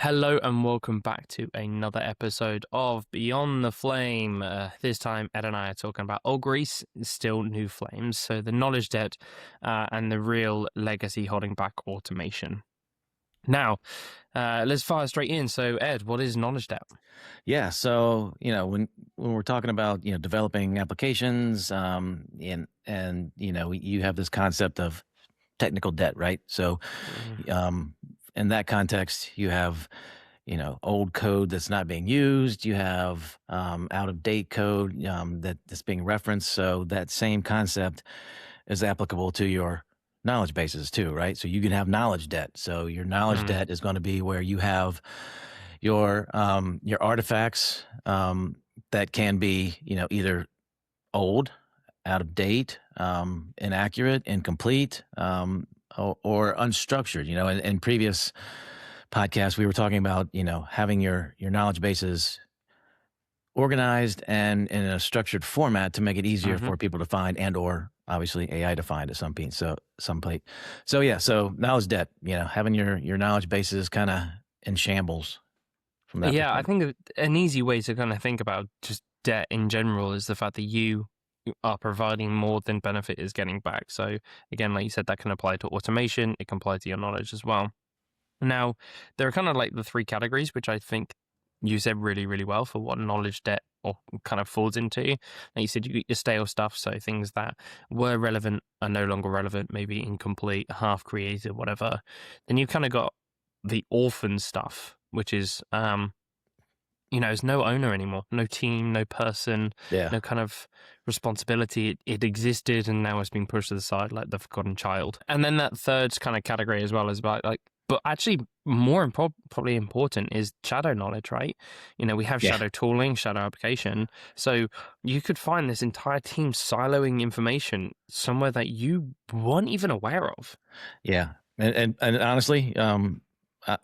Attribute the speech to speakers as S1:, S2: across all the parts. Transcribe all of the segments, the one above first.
S1: Hello and welcome back to another episode of Beyond the Flame. This time, Ed and I are talking about old Greece, still new flames. So the knowledge debt and the real legacy holding back automation. Now, let's fire straight in. So, Ed, what is knowledge debt?
S2: Yeah, so when we're talking about developing applications, you have this concept of technical debt, right? So, in that context, you have old code that's not being used. You have out of date code that's being referenced. So that same concept is applicable to your knowledge bases too, right? So you can have knowledge debt. So your knowledge debt is going to be where you have your artifacts that can be either old, out of date, inaccurate, incomplete, or unstructured. In previous podcasts we were talking about having your knowledge bases organized and in a structured format to make it easier for people to find and or obviously AI to find at some point. So knowledge debt, having your knowledge bases kind of in shambles.
S1: Yeah, I think an easy way to kind of think about just debt in general is the fact that you are providing more than benefit is getting back. So again, like you said, that can apply to automation. It can apply to your knowledge as well. Now, there are kind of like the three categories, which I think you said really, really well for what knowledge debt or kind of falls into. Like you said, you get your stale stuff, so things that were relevant are no longer relevant, maybe incomplete, half created, whatever. Then you kind of got the orphan stuff, which is, there's no owner anymore, no team, no person, no kind of responsibility. It existed and now it's being pushed to the side like the forgotten child. And then that third kind of category as well is about but actually more probably important is shadow knowledge, right? We have shadow tooling, shadow application. So you could find this entire team siloing information somewhere that you weren't even aware of.
S2: Yeah. And honestly, I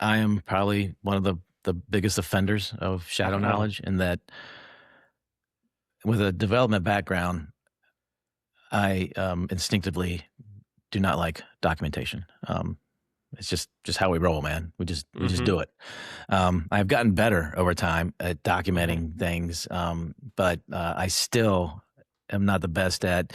S2: am probably one of the biggest offenders of shadow knowledge in that with a development background, I instinctively do not like documentation. It's just how we roll, man. We just do it. I've gotten better over time at documenting things, but I still am not the best at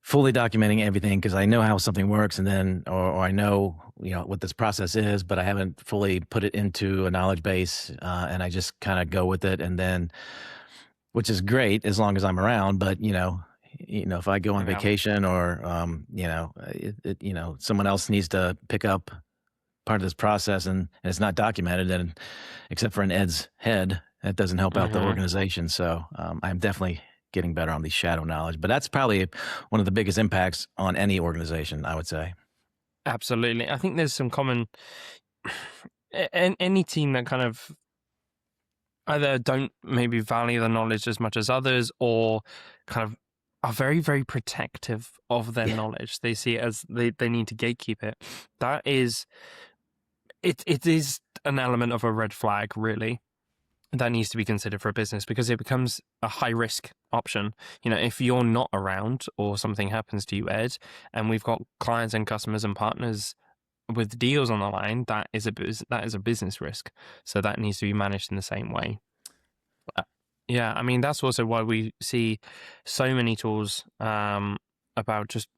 S2: fully documenting everything because I know how something works, and then or I know what this process is, but I haven't fully put it into a knowledge base, and I just kind of go with it, and then which is great as long as I'm around, but if I go on vacation or someone else needs to pick up part of this process and it's not documented, and except for in Ed's head, that doesn't help out the organization. So I'm definitely getting better on the shadow knowledge, but that's probably one of the biggest impacts on any organization, I would say.
S1: Absolutely. I think there's some common, any team that kind of either don't maybe value the knowledge as much as others or kind of are very, very protective of their knowledge. They see it as they need to gatekeep it. That is, it is an element of a red flag, really, that needs to be considered for a business because it becomes a high risk option. If you're not around or something happens to you, Ed, and we've got clients and customers and partners with deals on the line, that is a business risk. So that needs to be managed in the same way. Yeah, I mean, that's also why we see so many tools about just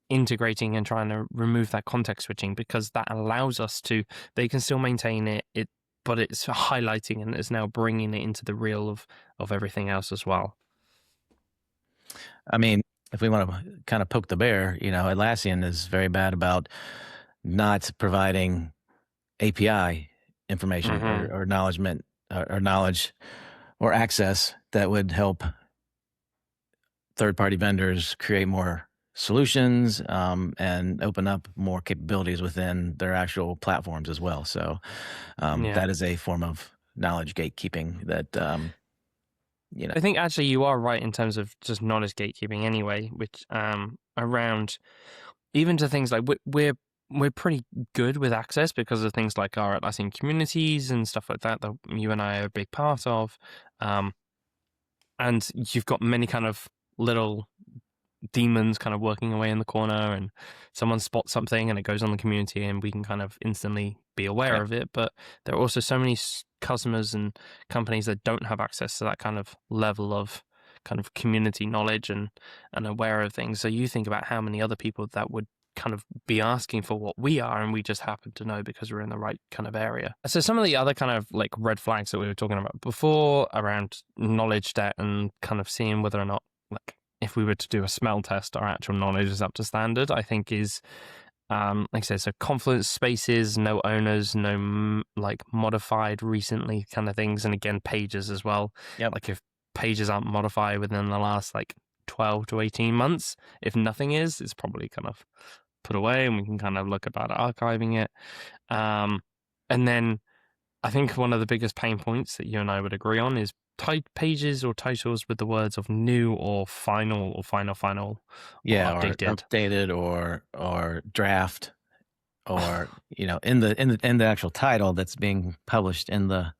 S1: integrating and trying to remove that context switching, because that allows us to, they can still maintain it, but it's highlighting and it's now bringing it into the real of everything else as well.
S2: I mean, if we want to kind of poke the bear, Atlassian is very bad about not providing API information or acknowledgement or knowledge or access that would help third-party vendors create more solutions and open up more capabilities within their actual platforms as well. So that is a form of knowledge gatekeeping that,
S1: I think actually you are right in terms of just knowledge gatekeeping anyway, which around even to things like we're pretty good with access because of things like our Atlassian communities and stuff like that you and I are a big part of. And you've got many kind of little demons kind of working away in the corner, and someone spots something and it goes on the community and we can kind of instantly be aware
S2: Yeah.
S1: of it. But there are also so many customers and companies that don't have access to that kind of level of kind of community knowledge and aware of things. So you think about how many other people that would kind of be asking for what we are, and we just happen to know because we're in the right kind of area. So some of the other kind of like red flags that we were talking about before around knowledge debt and kind of seeing whether or not, like, if we were to do a smell test, our actual knowledge is up to standard, I think is, like I said, so confluence spaces, no owners, no like modified recently kind of things. And again, pages as well.
S2: Yep.
S1: Like if pages aren't modified within the last like 12 to 18 months, if nothing is, it's probably kind of put away and we can kind of look about archiving it. And then I think one of the biggest pain points that you and I would agree on is pages or titles with the words of new or final or final
S2: Yeah,
S1: or
S2: or
S1: updated.
S2: updated or draft, or in the actual title that's being published in the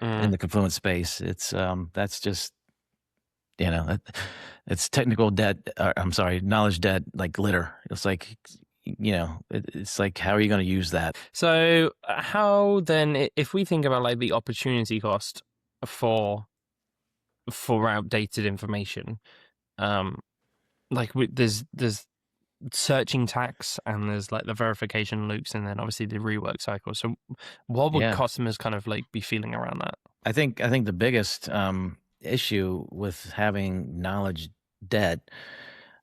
S2: Confluent space. It's that's just it's technical debt. I'm sorry, knowledge debt, like glitter. It's like it's like, how are you going to use that?
S1: So how then, if we think about like the opportunity cost for outdated information, like there's searching tax and there's like the verification loops and then obviously the rework cycle. So what would customers kind of like be feeling around that?
S2: I think the biggest issue with having knowledge debt,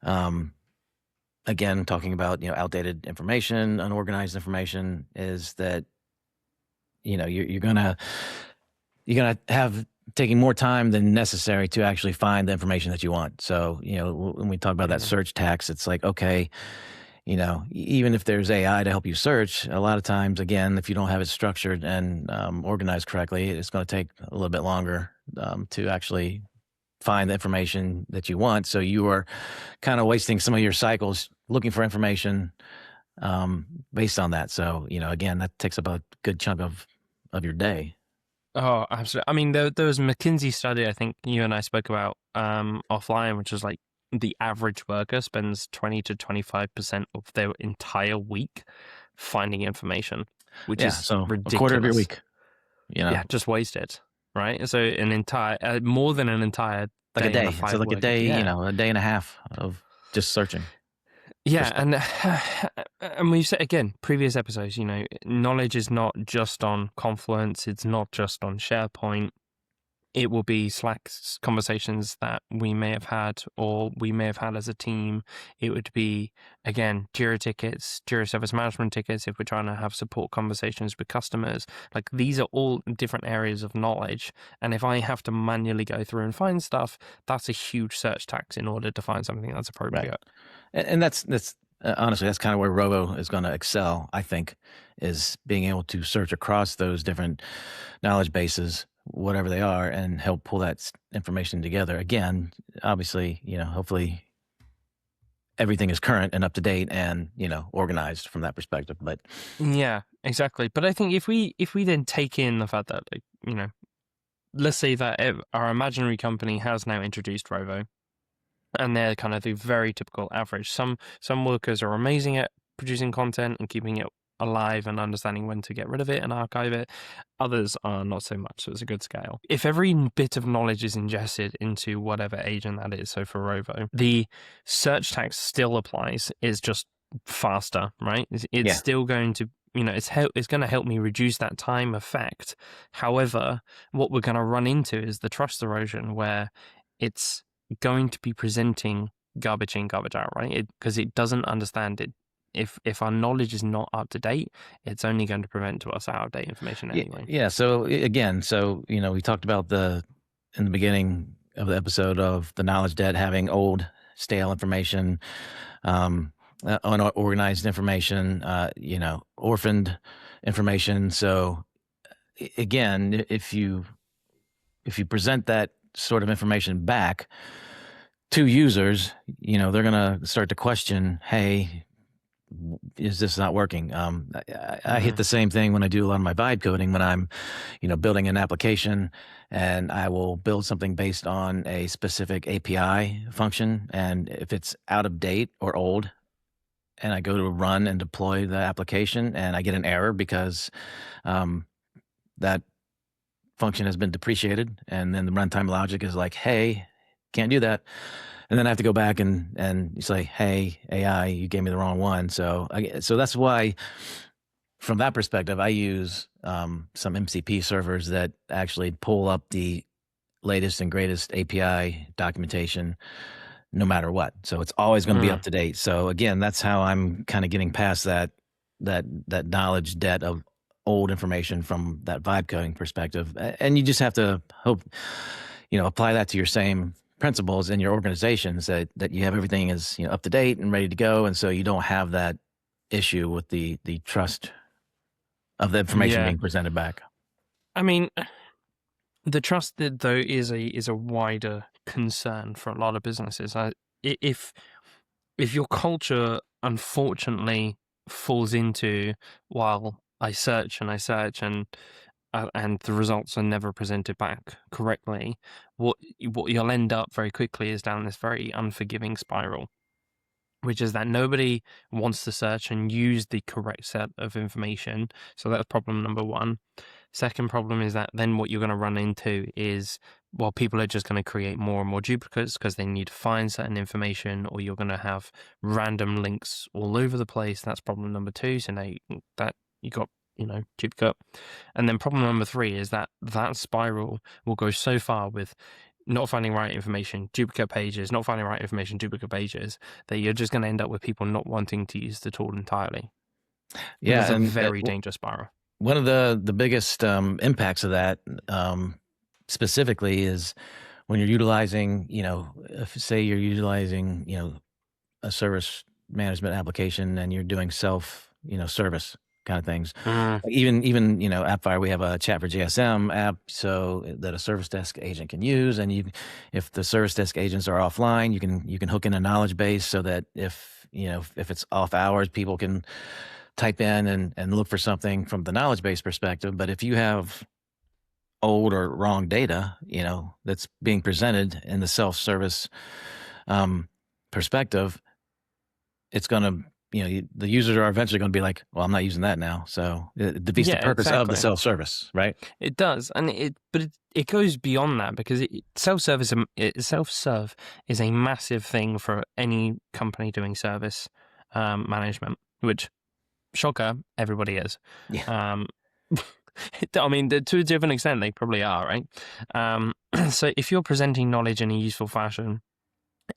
S2: again, talking about outdated information, unorganized information, is that you're gonna have taking more time than necessary to actually find the information that you want. So when we talk about that search tax, it's like, okay, even if there's AI to help you search, a lot of times, again, if you don't have it structured and organized correctly, it's going to take a little bit longer to actually find the information that you want. So you are kind of wasting some of your cycles looking for information based on that. So, again, that takes up a good chunk of your day.
S1: Oh, absolutely. I mean, there was a McKinsey study I think you and I spoke about offline, which was like the average worker spends 20 to 25% of their entire week finding information, which is
S2: so
S1: ridiculous.
S2: A quarter of your week.
S1: Yeah, just wasted, right? So an entire, more than an entire
S2: like a day.
S1: So
S2: like a day, a day and a half of just searching.
S1: Yeah, and we've said again, previous episodes, knowledge is not just on Confluence, it's not just on SharePoint. It will be Slack conversations that we may have had or we may have had as a team. It would be, again, Jira tickets, Jira Service Management tickets if we're trying to have support conversations with customers. Like, these are all different areas of knowledge. And if I have to manually go through and find stuff, that's a huge search tax in order to find something that's appropriate.
S2: Right. And that's honestly, that's kind of where Rovo is going to excel, I think, is being able to search across those different knowledge bases, whatever they are, and help pull that information together. Again, obviously, hopefully everything is current and up to date and, organized from that perspective. But
S1: yeah, exactly. But I think if we then take in the fact that, like, let's say that our imaginary company has now introduced Rovo, and they're kind of the very typical average. Some workers are amazing at producing content and keeping it alive and understanding when to get rid of it and archive it. Others are not so much, so it's a good scale. If every bit of knowledge is ingested into whatever agent that is, so for Rovo, the search tax still applies. It's just faster, right? It's still going to, it's going to help me reduce that time effect. However, what we're going to run into is the trust erosion, where it's going to be presenting garbage in, garbage out, right? Because it doesn't understand it. If our knowledge is not up to date, it's only going to prevent to us out of date information anyway.
S2: Yeah. So again, we talked about in the beginning of the episode of the knowledge debt, having old, stale information, unorganized information, orphaned information. So again, if you present that sort of information back to users, they're going to start to question, hey, is this not working? I hit the same thing when I do a lot of my vibe coding, when I'm, building an application, and I will build something based on a specific API function. And if it's out of date or old, and I go to run and deploy the application, and I get an error because that function has been depreciated, and then the runtime logic is like, hey, can't do that. And then I have to go back and say, hey, AI, you gave me the wrong one. So that's why, from that perspective, I use some MCP servers that actually pull up the latest and greatest API documentation no matter what. So it's always going to be up to date. So again, that's how I'm kind of getting past that knowledge debt of old information from that vibe coding perspective. And you just have to hope, apply that to your same principles in your organizations, that you have everything is up to date and ready to go, and so you don't have that issue with the trust of the information being presented back.
S1: I mean, the trust, though, is a wider concern for a lot of businesses. If your culture, unfortunately, falls into, while I search and the results are never presented back correctly, what you'll end up very quickly is down this very unforgiving spiral, which is that nobody wants to search and use the correct set of information. So that's problem number one. Second problem is that then what you're going to run into is, well, people are just going to create more and more duplicates because they need to find certain information, or you're going to have random links all over the place. That's problem number two. So now you got duplicate. And then problem number three is that spiral will go so far with not finding right information, duplicate pages, not finding right information, duplicate pages, that you're just going to end up with people not wanting to use the tool entirely.
S2: Yeah,
S1: it's a very dangerous spiral.
S2: One of the biggest impacts of that specifically is when you're utilizing, say you're utilizing, a service management application, and you're doing self, service kind of things. Even Appfire, we have a Chat for JSM app so that a service desk agent can use, and if the service desk agents are offline, you can hook in a knowledge base so that if it's off hours, people can type in and look for something from the knowledge base perspective. But if you have old or wrong data, that's being presented in the self-service perspective, it's going to, the users are eventually going to be like, well, I'm not using that now. So it defeats the purpose of the self-service, right?
S1: It does. And it goes beyond that, because self-serve is a massive thing for any company doing service management, which, shocker, everybody is.
S2: Yeah.
S1: I mean, to a different extent, they probably are, right? So if you're presenting knowledge in a useful fashion,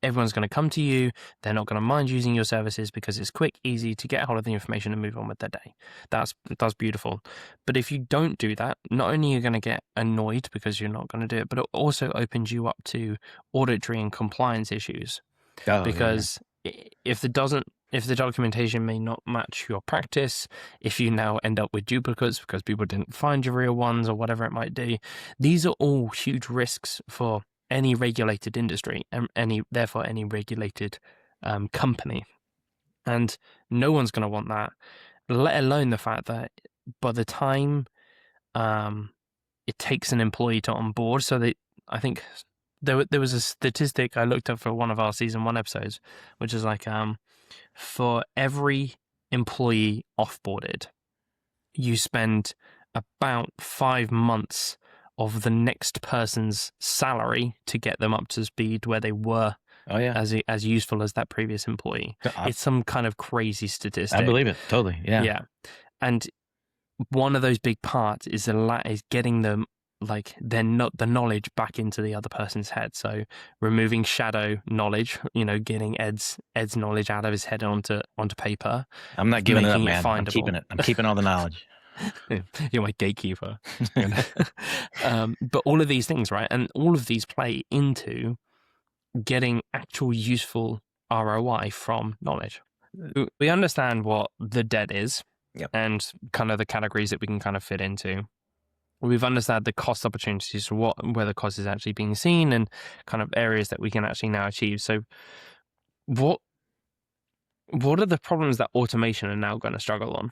S1: everyone's going to come to you. They're not going to mind using your services because it's quick, easy to get hold of the information and move on with their day. That's beautiful. But if you don't do that, not only are you going to get annoyed because you're not going to do it, but it also opens you up to auditory and compliance issues. Because if the documentation may not match your practice, if you now end up with duplicates because people didn't find your real ones or whatever it might do, these are all huge risks for any regulated industry and therefore any regulated company. And no one's going to want that, let alone the fact that by the time it takes an employee to onboard, I think there was a statistic I looked up for one of our season 1 episodes, which is like, for every employee offboarded, you spend about 5 months of the next person's salary to get them up to speed where they were. As useful as that previous employee. It's some kind of crazy statistic.
S2: I believe it totally. Yeah.
S1: And one of those big parts is getting them, like, the knowledge back into the other person's head. So removing shadow knowledge, getting Ed's knowledge out of his head onto paper.
S2: I'm not giving it up, man. I'm keeping it. I'm keeping all the knowledge.
S1: You're my gatekeeper. But all of these things, right? And all of these play into getting actual useful ROI from knowledge. We understand what the debt is.
S2: Yep.
S1: And kind of the categories that we can kind of fit into. We've understood the cost opportunities, where the cost is actually being seen, and kind of areas that we can actually now achieve. So what are the problems that automation are now going to struggle on?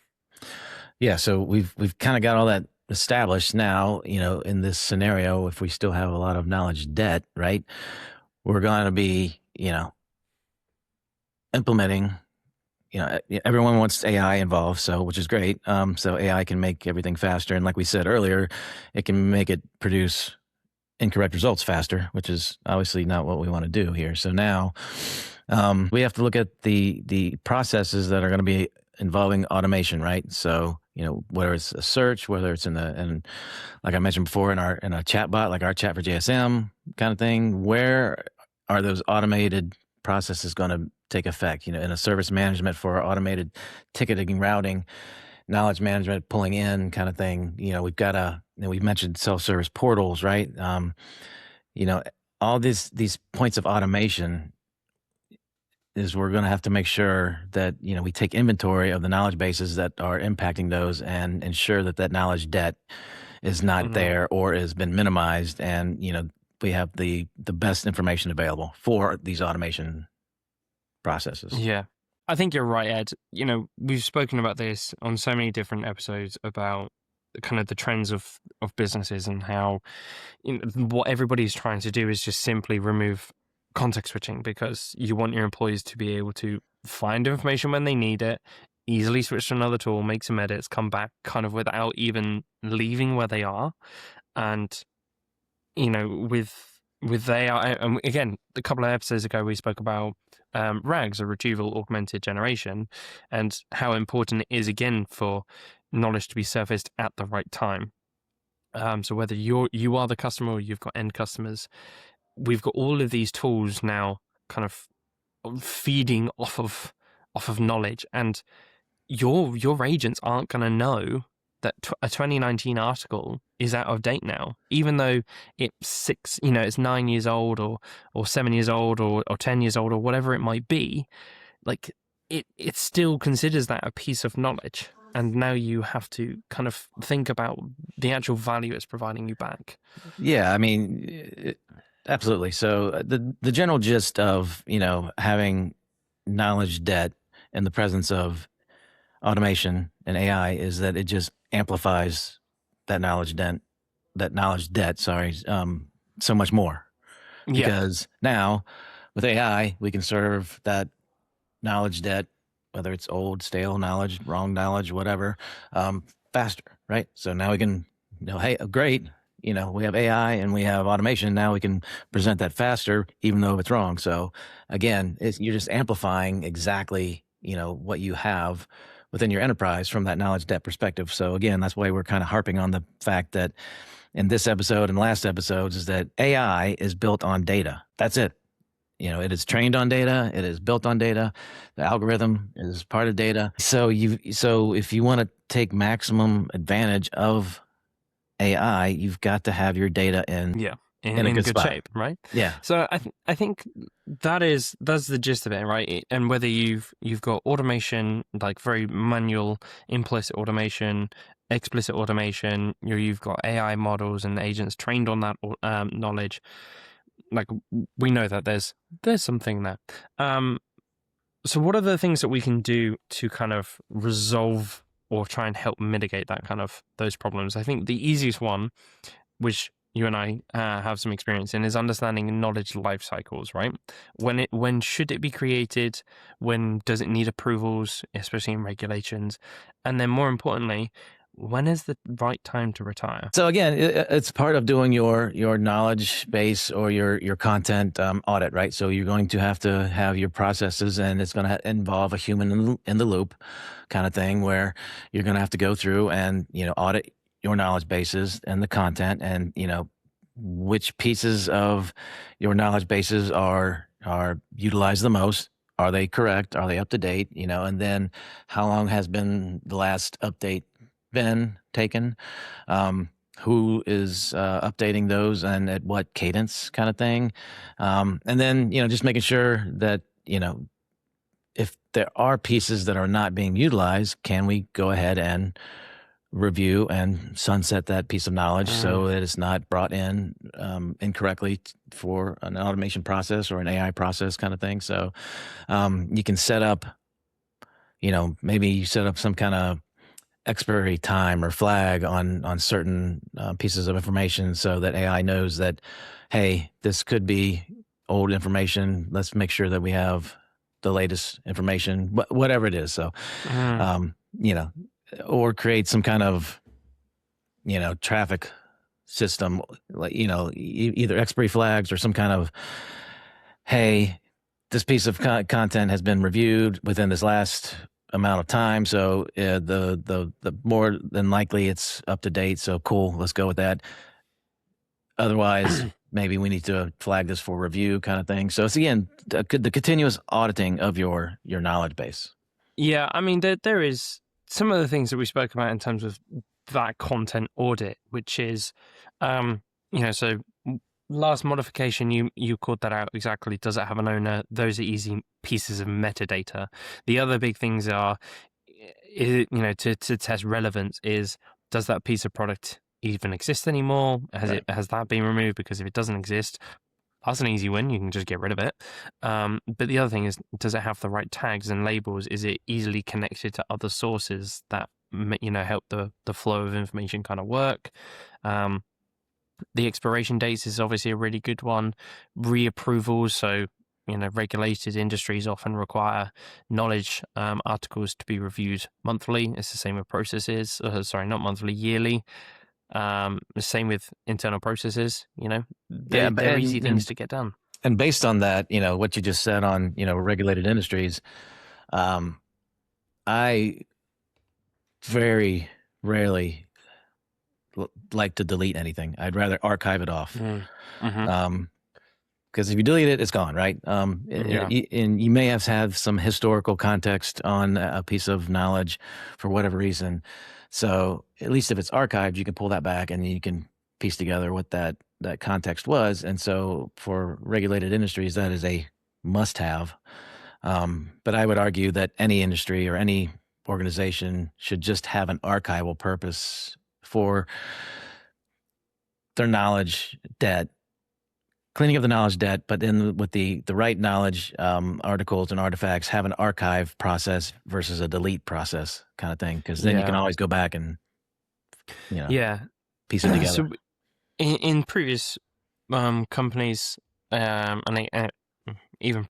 S2: Yeah, so we've kind of got all that established now. In this scenario, if we still have a lot of knowledge debt, right, we're going to be implementing. Everyone wants AI involved, which is great. So AI can make everything faster, and like we said earlier, it can make it produce incorrect results faster, which is obviously not what we want to do here. So now we have to look at the processes that are going to be involving automation, right? So whether it's a search, whether it's in like I mentioned before, in a chat bot, like our chat for JSM kind of thing, where are those automated processes going to take effect? In a service management for automated ticketing, routing, knowledge management, pulling in kind of thing. We've got we've mentioned self-service portals, right? All these points of automation is we're going to have to make sure that we take inventory of the knowledge bases that are impacting those and ensure that knowledge debt is not there or has been minimized, and we have the best information available for these automation processes.
S1: Yeah. I think you're right, Ed. We've spoken about this on so many different episodes about kind of the trends of businesses and how what everybody's trying to do is just simply remove context switching, because you want your employees to be able to find information when they need it, easily switch to another tool, make some edits, come back kind of without even leaving where they are. And, with AI, and again, a couple of episodes ago, we spoke about RAGs, or retrieval augmented generation, and how important it is, again, for knowledge to be surfaced at the right time. So whether you are the customer or you've got end customers, we've got all of these tools now kind of feeding off of knowledge, and your agents aren't going to know that a 2019 article is out of date now, even though it's it's 9 years old or 7 years old or 10 years old or whatever it might be. Like it still considers that a piece of knowledge. And now you have to kind of think about the actual value it's providing you back.
S2: Yeah, I mean, absolutely. So the general gist of having knowledge debt in the presence of automation and AI is that it just amplifies that knowledge debt. Sorry, so much more. Because now with AI, we can serve that knowledge debt, whether it's old, stale knowledge, wrong knowledge, whatever, faster, right? So now we can, hey, great, we have AI and we have automation. Now we can present that faster, even though it's wrong. So again, you're just amplifying exactly, what you have within your enterprise from that knowledge debt perspective. So again, that's why we're kind of harping on the fact that in this episode and last episodes is that AI is built on data. That's it. It is trained on data. It is built on data. The algorithm is part of data. So if you want to take maximum advantage of AI, you've got to have your data in a good
S1: shape, right?
S2: Yeah.
S1: So I think that's the gist of it, right? And whether you've got automation, like very manual, implicit automation, explicit automation, you've got AI models and agents trained on that knowledge. Like, we know that there's something there. So what are the things that we can do to kind of resolve or try and help mitigate that kind of those problems? I think the easiest one, which you and I have some experience in, is understanding knowledge life cycles, right? When should it be created? When does it need approvals, especially in regulations? And then more importantly, when is the right time to retire?
S2: So again, it's part of doing your knowledge base or your content audit, right? So you're going to have your processes, and it's going to involve a human in the loop kind of thing, where you're going to have to go through and audit your knowledge bases and the content, and which pieces of your knowledge bases are utilized the most. Are they correct? Are they up to date? And then how long has been the last update been taken, who is updating those, and at what cadence kind of thing. And then, just making sure that, if there are pieces that are not being utilized, can we go ahead and review and sunset that piece of knowledge so that it's not brought in incorrectly for an automation process or an AI process kind of thing. So you can set up maybe you set up some kind of expiry time or flag on certain pieces of information so that AI knows that, hey, this could be old information. Let's make sure that we have the latest information, whatever it is. So, or create some kind of, traffic system, like, either expiry flags or some kind of, hey, this piece of content has been reviewed within this last amount of time, so the more than likely it's up to date. So cool, let's go with that. Otherwise, maybe we need to flag this for review, kind of thing. So it's again the continuous auditing of your knowledge base.
S1: Yeah, I mean there is some of the things that we spoke about in terms of that content audit, which is, so last modification, you called that out exactly. Does it have an owner? Those are easy pieces of metadata. The other big things are, to test relevance is, does that piece of product even exist anymore? Has that been removed? Because if it doesn't exist, that's an easy win. You can just get rid of it. But the other thing is, does it have the right tags and labels? Is it easily connected to other sources that help the flow of information kind of work? The expiration dates is obviously a really good one. Reapprovals, so regulated industries often require knowledge articles to be reviewed monthly. It's the same with processes. Not monthly, yearly. The same with internal processes. They're easy things to get done.
S2: And based on that, what you just said on regulated industries, I very rarely like to delete anything. I'd rather archive it off. Because if you delete it, it's gone, right? And you may have had some historical context on a piece of knowledge for whatever reason. So at least if it's archived, you can pull that back and you can piece together what that context was. And so for regulated industries, that is a must-have. But I would argue that any industry or any organization should just have an archival purpose for their knowledge debt, cleaning up the knowledge debt, but then with the right knowledge articles and artifacts, have an archive process versus a delete process kind of thing, because then you can always go back and piece it together.
S1: So in previous companies, and even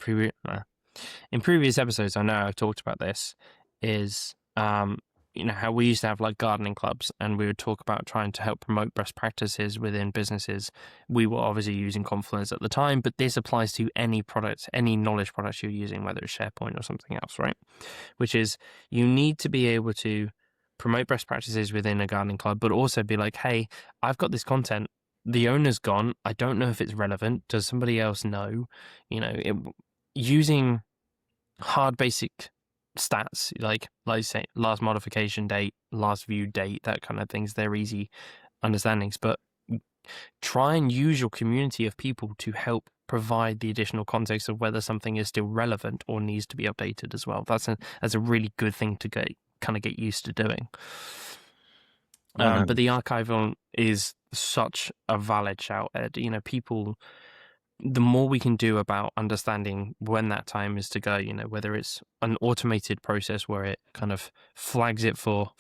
S1: in previous episodes, I know I've talked about this, is how we used to have like gardening clubs, and we would talk about trying to help promote best practices within businesses. We were obviously using Confluence at the time, but this applies to any product, any knowledge products you're using, whether it's SharePoint or something else, right? Which is, you need to be able to promote best practices within a gardening club, but also be like, hey, I've got this content. The owner's gone. I don't know if it's relevant. Does somebody else know? Using hard basic stats, like say last modification date, last view date, that kind of things, they're easy understandings, but try and use your community of people to help provide the additional context of whether something is still relevant or needs to be updated as well. That's a really good thing to get used to doing. But the archival is such a valid shout, Ed. People, the more we can do about understanding when that time is to go, whether it's an automated process where it kind of flags it for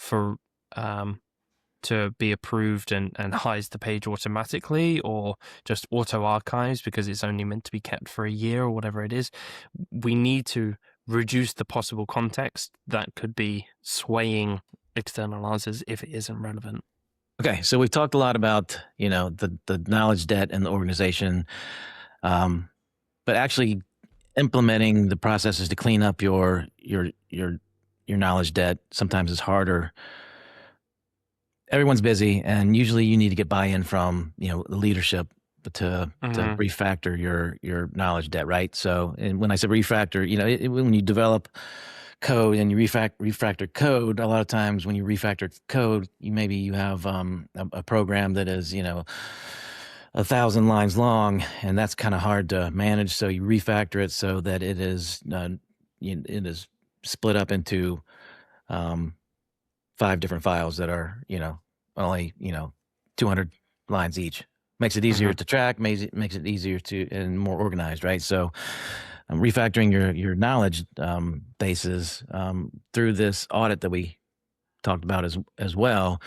S1: to be approved and hides the page automatically, or just auto archives because it's only meant to be kept for a year or whatever it is, we need to reduce the possible context that could be swaying external answers if it isn't relevant.
S2: Okay, so we've talked a lot about the knowledge debt and the organization. But actually implementing the processes to clean up your knowledge debt sometimes is harder. Everyone's busy, and usually you need to get buy-in from the leadership to refactor your knowledge debt, right? So, and when I said refactor, when you develop code and you refactor code, a lot of times when you refactor code, you have a program that is 1,000 lines long, and that's kind of hard to manage. So you refactor it so that it is split up into 5 different files that are only 200 lines each. Makes it easier to track, makes it easier to and more organized, right? So refactoring your knowledge bases through this audit that we talked about as well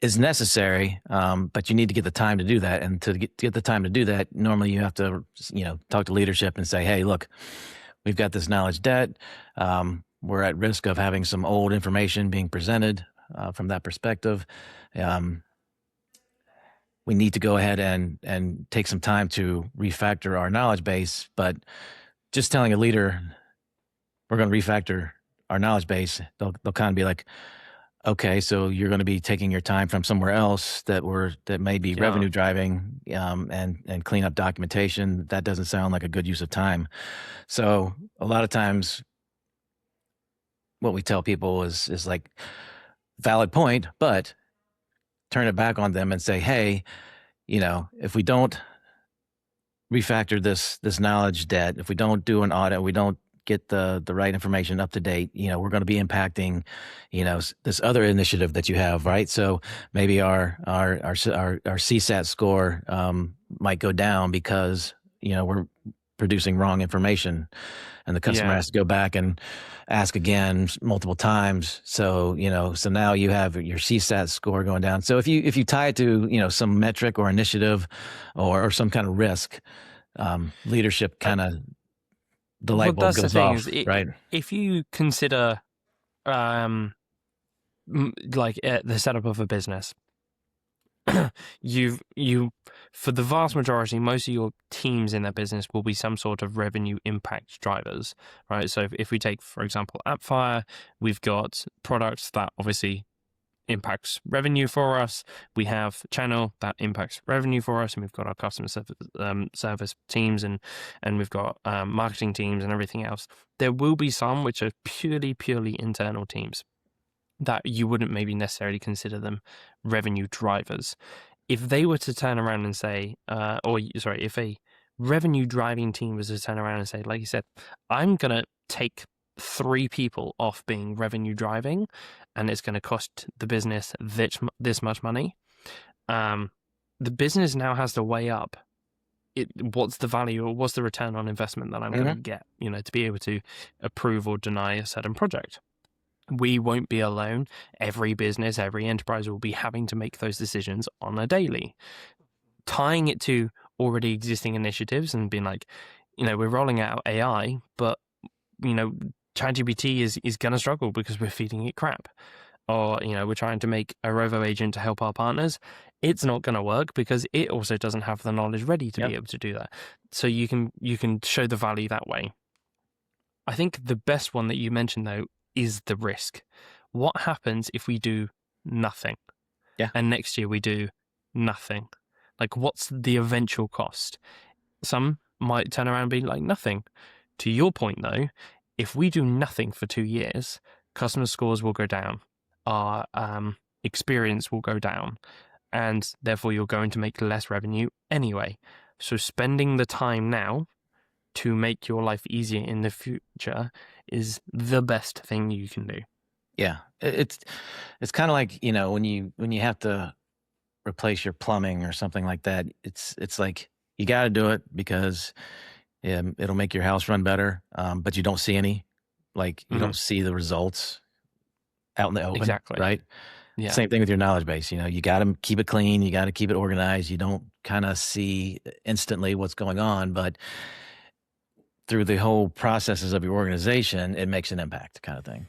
S2: is necessary, but you need to get the time to do that. And to get the time to do that, normally you have to, talk to leadership and say, hey, look, we've got this knowledge debt. We're at risk of having some old information being presented from that perspective. We need to go ahead and take some time to refactor our knowledge base. But just telling a leader, we're going to refactor our knowledge base, they'll kind of be like, okay, so you're going to be taking your time from somewhere else that may be revenue driving, and clean up documentation. That doesn't sound like a good use of time. So a lot of times what we tell people is like, valid point, but turn it back on them and say, hey, if we don't refactor this knowledge debt, if we don't do an audit, we don't get the right information up to date, we're going to be impacting, this other initiative that you have, right? So maybe our CSAT score might go down because, we're producing wrong information, and the customer has to go back and ask again multiple times. So, so now you have your CSAT score going down. So if you tie it to, some metric or initiative or some kind of risk, leadership kind of, the light bulb goes off, right?
S1: If you consider the setup of a business, you for the vast majority, most of your teams in that business will be some sort of revenue impact drivers, right? So if we take, for example, Appfire, we've got products that obviously impacts revenue for us. We have channel that impacts revenue for us, and we've got our customer service teams, and we've got marketing teams and everything else. There will be some which are purely internal teams that you wouldn't maybe necessarily consider them revenue drivers. If they were to turn around and say, if a revenue driving team was to turn around and say, like you said, I'm going to take 3 people off being revenue driving, and it's going to cost the business this much money, the business now has to weigh up what's the value or what's the return on investment that I'm going to get, to be able to approve or deny a certain project. We won't be alone. Every business, every enterprise will be having to make those decisions on a daily. Tying it to already existing initiatives and being like, we're rolling out AI, but, ChatGPT is going to struggle because we're feeding it crap. Or, we're trying to make a robo agent to help our partners. It's not going to work because it also doesn't have the knowledge ready to be able to do that. So you can show the value that way. I think the best one that you mentioned, though, is the risk. What happens if we do nothing?
S2: Yeah.
S1: And next year we do nothing? Like, what's the eventual cost? Some might turn around and be like, nothing. To your point, though, if we do nothing for 2 years, customer scores will go down. Our experience will go down. And therefore, you're going to make less revenue anyway. So spending the time now to make your life easier in the future is the best thing you can do.
S2: Yeah, it's kind of like, when you have to replace your plumbing or something like that, it's like you got to do it because it'll make your house run better, but you don't see any, you don't see the results out in the open,
S1: exactly.
S2: Right?
S1: Yeah.
S2: Same thing with your knowledge base. You got to keep it clean, you got to keep it organized. You don't kind of see instantly what's going on, but through the whole processes of your organization, it makes an impact, kind of thing.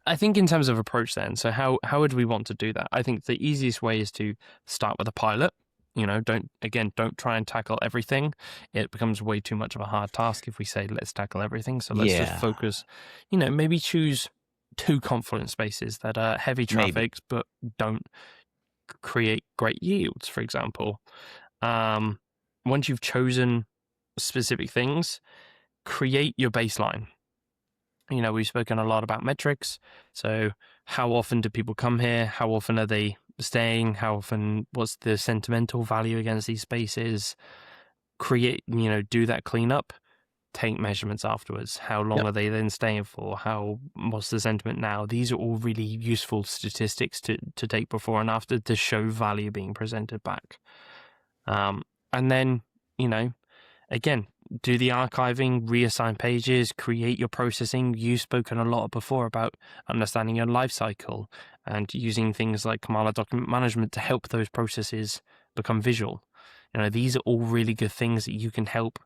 S1: I think in terms of approach then, so how would we want to do that? I think the easiest way is to start with a pilot. Don't try and tackle everything. It becomes way too much of a hard task if we say, let's tackle everything. So let's just focus, maybe choose 2 confluent spaces that are heavy traffic, but don't create great yields, for example. Once you've chosen specific things, create your baseline. We've spoken a lot about metrics. So how often do people come here? How often are they staying? How often, what's the sentimental value against these spaces? Create, do that cleanup, take measurements afterwards. How long are they then staying for? What's the sentiment now? These are all really useful statistics to take before and after to show value being presented back. And then, again, do the archiving, reassign pages, create your processing. You've spoken a lot before about understanding your life cycle and using things like Kamala document management to help those processes become visual. These are all really good things that you can help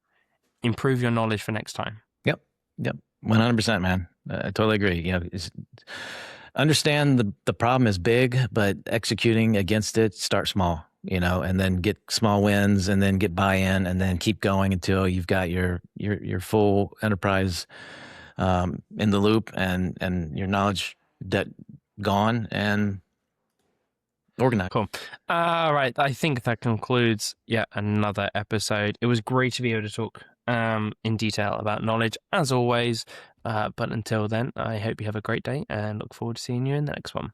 S1: improve your knowledge for next time.
S2: Yep. 100%, man. I totally agree. Understand the problem is big, but executing against it, start small, and then get small wins, and then get buy-in, and then keep going until you've got your full enterprise in the loop, and your knowledge debt gone and organized.
S1: Cool. All right. I think that concludes yet another episode. It was great to be able to talk in detail about knowledge, as always. But until then, I hope you have a great day and look forward to seeing you in the next one.